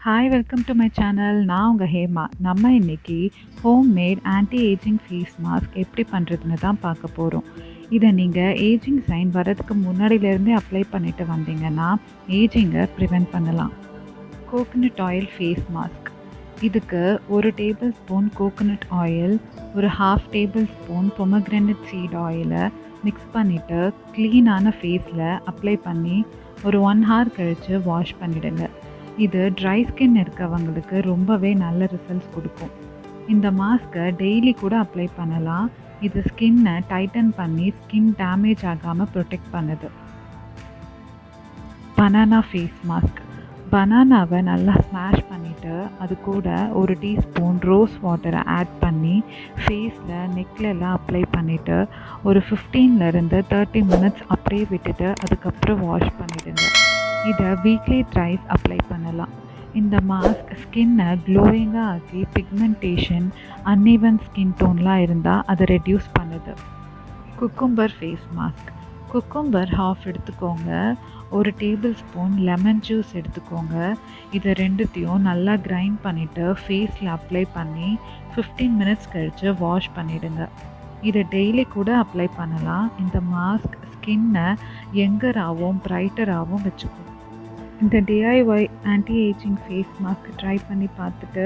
Hi, welcome to my channel. நான் உங்கள் ஹேமா. நம்ம இன்றைக்கி homemade anti ageing face mask எப்படி பண்ணுறதுன்னு தான் பார்க்க போகிறோம். இதை நீங்கள் ஏஜிங் சைன் வரதுக்கு முன்னாடியிலேருந்தே அப்ளை பண்ணிட்டு வந்தீங்கன்னா ஏஜிங்கை ப்ரிவெண்ட் பண்ணலாம். Coconut oil face mask. இதுக்கு 1 டேபிள் ஸ்பூன் கோகனட் ஆயில், ஒரு 1/2 டேபிள் ஸ்பூன் பொமக்ரெனட் சீட் ஆயிலை மிக்ஸ் பண்ணிவிட்டு க்ளீனான ஃபேஸில் அப்ளை பண்ணி ஒரு 1 hour கழித்து வாஷ் பண்ணிவிடுங்க. இது ட்ரை ஸ்கின் இருக்கவங்களுக்கு ரொம்பவே நல்ல ரிசல்ட்ஸ் கொடுக்கும். இந்த மாஸ்க்கை டெய்லி கூட அப்ளை பண்ணலாம். இது ஸ்கின்னை டைட்டன் பண்ணி ஸ்கின் டேமேஜ் ஆகாமல் ப்ரொடெக்ட் பண்ணுது. Banana face mask. பனானாவை நல்லா ஸ்மாஷ் பண்ணிவிட்டு அது கூட 1 டீஸ்பூன் ரோஸ் வாட்டரை ஆட் பண்ணி ஃபேஸில் நெக்லெல்லாம் அப்ளை பண்ணிவிட்டு ஒரு 15 to 30 minutes அப்படியே விட்டுட்டு அதுக்கப்புறம் வாஷ் பண்ணிவிடுங்க. இதை வீக்லி த்ரைஸ் அப்ளை பண்ணலாம். இந்த மாஸ்க் ஸ்கின்னை க்ளோயிங்காக ஆக்கி பிக்மெண்டேஷன், அன்ஈவன் ஸ்கின் டோன்லாம் இருந்தால் அதை ரெடியூஸ் பண்ணுது. Cucumber face mask. குக்கும்பர் 1/2 எடுத்துக்கோங்க. 1 டேபிள் ஸ்பூன் லெமன் ஜூஸ் எடுத்துக்கோங்க. இதை ரெண்டுத்தையும் நல்லா கிரைண்ட் பண்ணிவிட்டு ஃபேஸில் அப்ளை பண்ணி 15 minutes கழித்து வாஷ் பண்ணிவிடுங்க. இதை டெய்லி கூட அப்ளை பண்ணலாம். இந்த மாஸ்க் ஸ்கின்னை யங்கராகவும் பிரைட்டராகவும் வச்சுக்கும். இந்த DIY anti ageing face mask try பண்ணி பார்த்துட்டு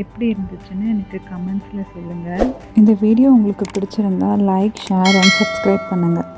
எப்படி இருந்துச்சுன்னு எனக்கு கமெண்ட்ஸில் சொல்லுங்கள். இந்த வீடியோ உங்களுக்கு பிடிச்சிருந்தா லைக், ஷேர் அண்ட் சப்ஸ்கிரைப் பண்ணுங்கள்.